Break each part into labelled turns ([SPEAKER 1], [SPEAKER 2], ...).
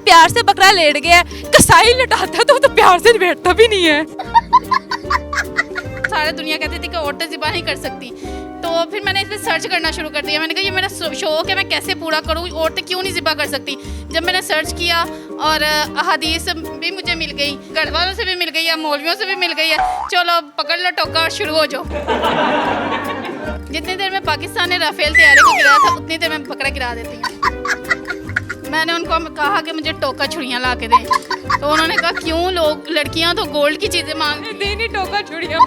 [SPEAKER 1] प्यार से बकरा लेट गया है, कसाई लटाता है तो वो तो प्यार से बैठता भी नहीं है।
[SPEAKER 2] सारी दुनिया कहती थी कि औरतें ज़िबा नहीं कर सकती, तो फिर मैंने इस पर सर्च करना शुरू कर दिया। मैंने कहा ये मेरा शौक है, मैं कैसे पूरा करूँ, औरतें क्यों नहीं ज़िबा कर सकती। जब मैंने सर्च किया और अहादीस भी मुझे मिल गई, घर वालों से भी मिल गई है, मौलवियों से भी मिल गई है, चलो पकड़ लो टोका और शुरू हो जाओ। जितनी देर में पाकिस्तान ने राफेल तैयारी को गिराया था, उतनी देर में बकरा गिरा देती हूँ। मैंने उनको कहा कि मुझे टोका छुड़ियाँ ला के दें, तो उन्होंने कहा क्यों, लोग लड़कियाँ तो गोल्ड की चीज़ें मांग
[SPEAKER 1] देनी टोका छुड़िया,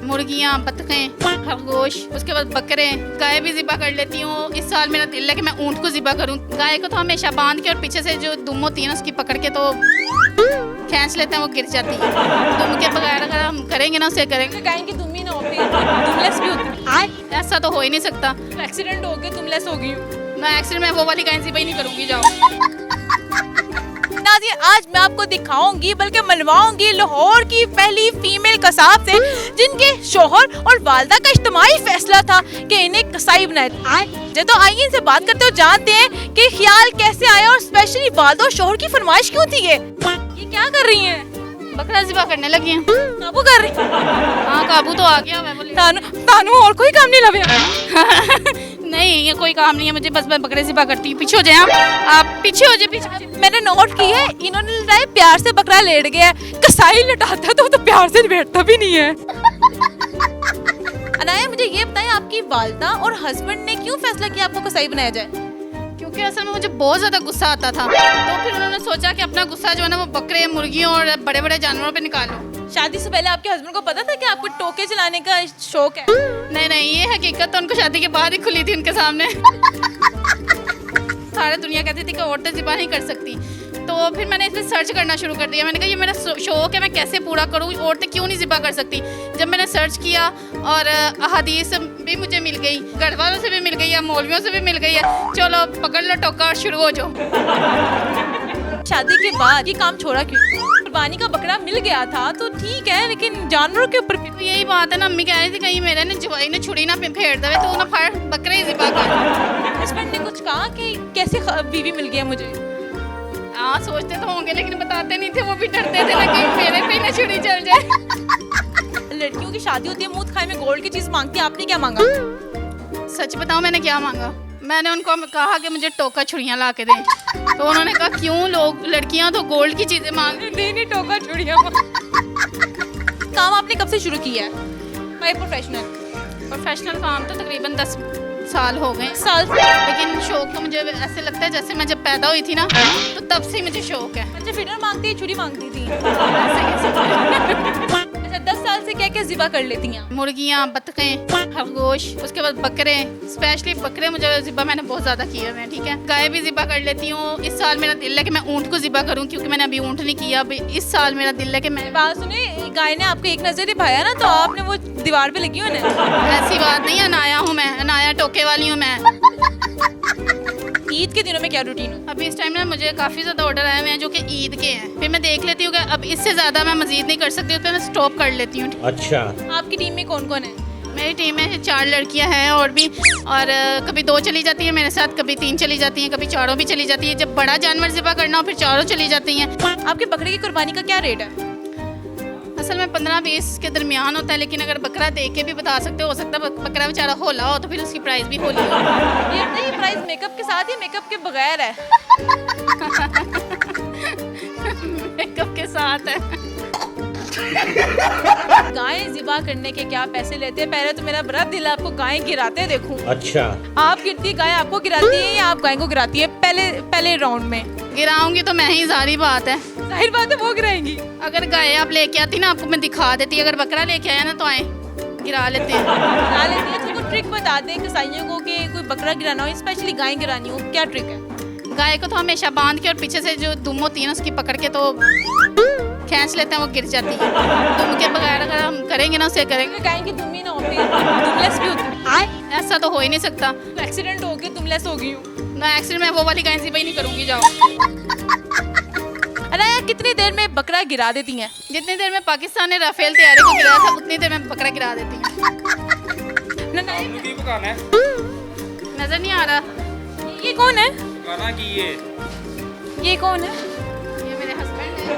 [SPEAKER 2] मुर्गियाँ, बतखें, खरगोश, उसके बाद बकरे, गाय भी ज़िबा कर लेती हूँ। इस साल मेरा दिल है कि मैं ऊँट को ज़िबा करूँ। गाय को तो हमेशा बांध के और पीछे से जो दुम होती है ना उसकी पकड़ के तो खींच लेते हैं, वो गिर जाती है। दुम के बगैर अगर हम करेंगे ना उसे करेंगे,
[SPEAKER 1] गाय की दुम ही ना हो, दुमलेस भी होती है।
[SPEAKER 2] ऐसा तो हो ही नहीं सकता।
[SPEAKER 1] एक्सीडेंट हो गया, दुमलेस हो गई।
[SPEAKER 2] मैं एक्सीडेंट में वो वाली गाय ज़िबा ही नहीं करूँगी, जाओ।
[SPEAKER 1] नाज़रीन, आज मैं आपको दिखाऊंगी बल्कि मिलवाऊंगी लाहौर की पहली फीमेल कसाब से, जिनके शोहर और वालदा का इज्तिमाई फैसला था कि इन्हें कसाई बनाए। तो आइए इनसे बात करते हो, जानते हैं कि ख्याल कैसे आया और स्पेशली वालदा और शोहर की फरमाइश क्यों थी। ये क्या कर रही हैं?
[SPEAKER 2] बकरा ज़िबा करने लगी हैं।
[SPEAKER 1] काबू कर रही?
[SPEAKER 2] हाँ, काबू तो आ गया। मैं बोली
[SPEAKER 1] तानू और कोई काम नहीं लगे।
[SPEAKER 2] नहीं, ये कोई काम नहीं है मुझे, बस मैं बकरे ज़िबा करती हूँ। पीछे हो जाए आप, पीछे हो जाए, पीछे।
[SPEAKER 1] मैंने नोट की है, इन्होंने लगाया प्यार से बकरा लेट गया है, कसाई लटाता है तो वो तो प्यार से बैठता भी नहीं है। अनाया, मुझे ये बताएं, आपकी वालदा और हस्बैंड ने क्यों फैसला किया आपको कसाई बनाया जाए?
[SPEAKER 2] क्योंकि असल में मुझे बहुत ज़्यादा गुस्सा आता था, तो फिर उन्होंने सोचा कि अपना गुस्सा जो है ना वो बकरे, मुर्गियों और बड़े बड़े जानवरों पे निकालो।
[SPEAKER 1] शादी से पहले आपके हस्बैंड को पता था कि आपको टोके चलाने का शौक है?
[SPEAKER 2] नहीं, ये हकीकत तो उनको शादी के बाद ही खुली थी उनके सामने। सारी दुनिया कहती थी कि औरतें ज़िबा नहीं कर सकती, तो फिर मैंने इस पर सर्च करना शुरू कर दिया। मैंने कहा ये मेरा शौक है, मैं कैसे पूरा करूँ, औरतें क्यों नहीं ज़िबा कर सकती। जब मैंने सर्च किया और अहादीस भी मुझे मिल गई, घर वालों से भी मिल गई है, मौलवियों से भी मिल गई है, चलो पकड़ लो टोका और शुरू हो जाओ।
[SPEAKER 1] शादी के बाद ये काम छोड़ा क्यों? कुर्बानी का बकरा मिल गया था तो ठीक है, लेकिन जानवरों के ऊपर
[SPEAKER 2] तो यही बात है ना, अम्मी कह रही थी कहीं मेरे ने जवाई ने छुरी ना फेर दे तो ना फड़ बकरे ही ज़िबा कर।
[SPEAKER 1] हस्बैंड ने कुछ कहा कि कैसे बीवी मिल गया मुझे?
[SPEAKER 2] हाँ, सोचते तो होंगे लेकिन बताते नहीं थे, वो भी डरते थे ना कि मेरे पे ना छुरी चल जाए।
[SPEAKER 1] लड़कियों की शादी होती है, मुंह खाए में गोल्ड की चीज मांगती है, आपने क्या मांगा?
[SPEAKER 2] सच बताऊं मैंने क्या मांगा? मैंने उनको कहा कि मुझे टोका छुड़ियाँ ला के दें, तो उन्होंने कहा क्यों, लोग लड़कियां तो गोल्ड की चीजें मांग
[SPEAKER 1] नहीं टोका छुड़ियाँ। काम आपने कब से शुरू किया है? भाई
[SPEAKER 2] प्रोफेशनल काम तो तकरीबन 10 साल हो गए।
[SPEAKER 1] साल?
[SPEAKER 2] लेकिन शौक तो मुझे ऐसे लगता है जैसे मैं जब पैदा हुई थी ना, तो तब से ही मुझे शौक है।
[SPEAKER 1] अच्छा, फिटर मांगती है, छुरी मांगती थी।
[SPEAKER 2] ऐसे
[SPEAKER 1] अच्छा, 10 साल से क्या क्या ज़िबा कर लेती हैं?
[SPEAKER 2] मुर्गियाँ, बतखें, खरगोश, उसके बाद बकरे, स्पेशली बकरे मुझे ज़िबा मैंने बहुत ज़्यादा किए हुए हैं। ठीक है, गाय भी ज़िबा कर लेती हूँ। इस साल मेरा दिल है कि मैं ऊँट को ज़िबा करूँ, क्योंकि मैंने अभी ऊँट नहीं किया। अभी इस साल मेरा दिल है कि मैं
[SPEAKER 1] बात सुने, गाय ने आपको एक नजर दिखाया ना, तो आपने वो दीवार पे लगी हो ना।
[SPEAKER 2] ऐसी बात नहीं, अनाया हूँ मैं, अनाया टोके वाली हूँ मैं।
[SPEAKER 1] ईद के दिनों में क्या रूटीन हो?
[SPEAKER 2] अभी इस टाइम ना मुझे काफ़ी ज़्यादा ऑर्डर आए हुए हैं जो कि ईद के हैं, फिर मैं देख लेती हूँ कि अब इससे ज़्यादा मैं मजीद नहीं कर सकती, उस पर मैं स्टॉप कर लेती हूँ।
[SPEAKER 3] अच्छा,
[SPEAKER 1] आपकी टीम में कौन कौन है?
[SPEAKER 2] मेरी टीम में 4 लड़कियां हैं और भी, और कभी 2 चली जाती हैं मेरे साथ, कभी 3 चली जाती हैं, कभी 4 भी चली जाती है। जब बड़ा जानवर ज़िबा करना हो फिर 4 चली जाती हैं।
[SPEAKER 1] आपके बकरे की कुर्बानी का क्या रेट है?
[SPEAKER 2] असल में 15-20 के दरमियान होता है, लेकिन अगर बकरा देख के भी बता सकते हो सकता है बकरा बेचारा होला हो तो फिर उसकी प्राइस भी होली हो।
[SPEAKER 1] ये नहीं, प्राइस मेकअप के साथ या मेकअप के बगैर है?
[SPEAKER 2] मेकअप के साथ है।
[SPEAKER 1] गाय ज़िबा करने के क्या पैसे लेते हैं? पहले तो मेरा बड़ा दिल आपको गाय गिराते देखूं।
[SPEAKER 3] अच्छा,
[SPEAKER 1] आप गिरती है, गाय आपको गिराती है या आप गाय को गिराती है? पहले राउंड में
[SPEAKER 2] गिराऊंगी तो मैं ही, सारी बात है।
[SPEAKER 1] जाहिर बात है वो गिराएंगी।
[SPEAKER 2] अगर गाय आप लेके आती ना आपको मैं दिखा देती, अगर बकरा लेके आया ना तो आए गिरा लेते हैं।
[SPEAKER 1] गिरा लेती है। तो कोई ट्रिक बता दें कसाइयों को कि कोई बकरा गिराना हो, स्पेशली गाय गिरानी हो, क्या ट्रिक है?
[SPEAKER 2] गाय को तो हमेशा बांध के और पीछे से जो दुम होती है ना उसकी पकड़ के तो खींच लेते हैं, वो गिर जाती है। दुम के बगैर अगर हम करेंगे ना उसे करेंगे,
[SPEAKER 1] गाय की दुम ही ना हो, दुमलेस भी होती है।
[SPEAKER 2] ऐसा तो हो ही नहीं सकता।
[SPEAKER 1] एक्सीडेंट हो गया, दुमलेस हो गई हूँ
[SPEAKER 2] मैं एक्सीडेंट में वो वाली गाय ज़िबा ही नहीं करूँगी, जाओ।
[SPEAKER 1] अनाया, कितनी देर में बकरा गिरा देती हैं?
[SPEAKER 2] जितनी देर में पाकिस्तान ने राफेल तैयारी को गिराया था उतनी देर में बकरा गिरा देती हैं। नजर नहीं आ रहा।
[SPEAKER 1] ये कौन है?
[SPEAKER 3] पता ना की
[SPEAKER 1] ये कौन है?
[SPEAKER 2] ये मेरे हस्बैंड है।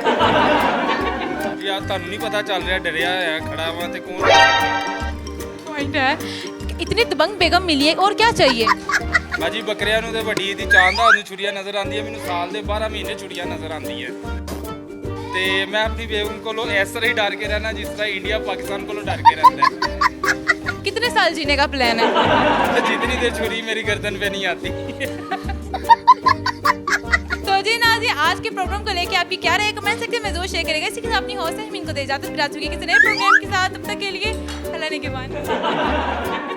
[SPEAKER 3] यार ਤੁਹਾਨੂੰ ਨਹੀਂ ਪਤਾ ਚੱਲ ਰਿਹਾ ਡਰਿਆ ਹੋਇਆ ਖੜਾ ਵਾ ਤੇ ਕੌਣ
[SPEAKER 1] पॉइंट है। इतनी दबंग बेगम मिली है और क्या चाहिए?
[SPEAKER 3] ਬਾਜੀ ਬੱਕਰਿਆਂ ਨੂੰ ਤੇ ਵੱਡੀ ਦੀ ਚਾਂਦਾ ਉਹਨੂੰ ਛੁਰੀਆਂ ਨਜ਼ਰ ਆਉਂਦੀ ਹੈ ਮੈਨੂੰ ਸਾਲ ਦੇ 12 ਮਹੀਨੇ ਛੁਰੀਆਂ ਨਜ਼ਰ ਆਉਂਦੀ ਹੈ ਤੇ ਮੈਂ ਆਪਣੀ ਬੇਗਮ ਕੋਲੋਂ ਇਸ ਤਰ੍ਹਾਂ ਹੀ ਡਰ ਕੇ ਰਹਿਣਾ ਜਿਸ ਤਰ੍ਹਾਂ ਇੰਡੀਆ ਪਾਕਿਸਤਾਨ ਕੋਲੋਂ ਡਰ ਕੇ ਰਹਿੰਦਾ ਹੈ
[SPEAKER 1] कितने साल जीने का प्लान है?
[SPEAKER 3] ਤੇ ਜਿਤਨੀ ਦੇਰ छुरी मेरी गर्दन पे नहीं आती
[SPEAKER 1] तो जी नाजी आज के प्रोग्राम को लेके आपकी क्या राय कमेंट सेक्शन में जरूर शेयर करेगा। इसी के साथ अपनी हौसला हम इनको दे जाते हैं फिर आ चुके किसी नए प्रोग्राम के साथ। तब तक के लिए अल्लाह ने के बाद।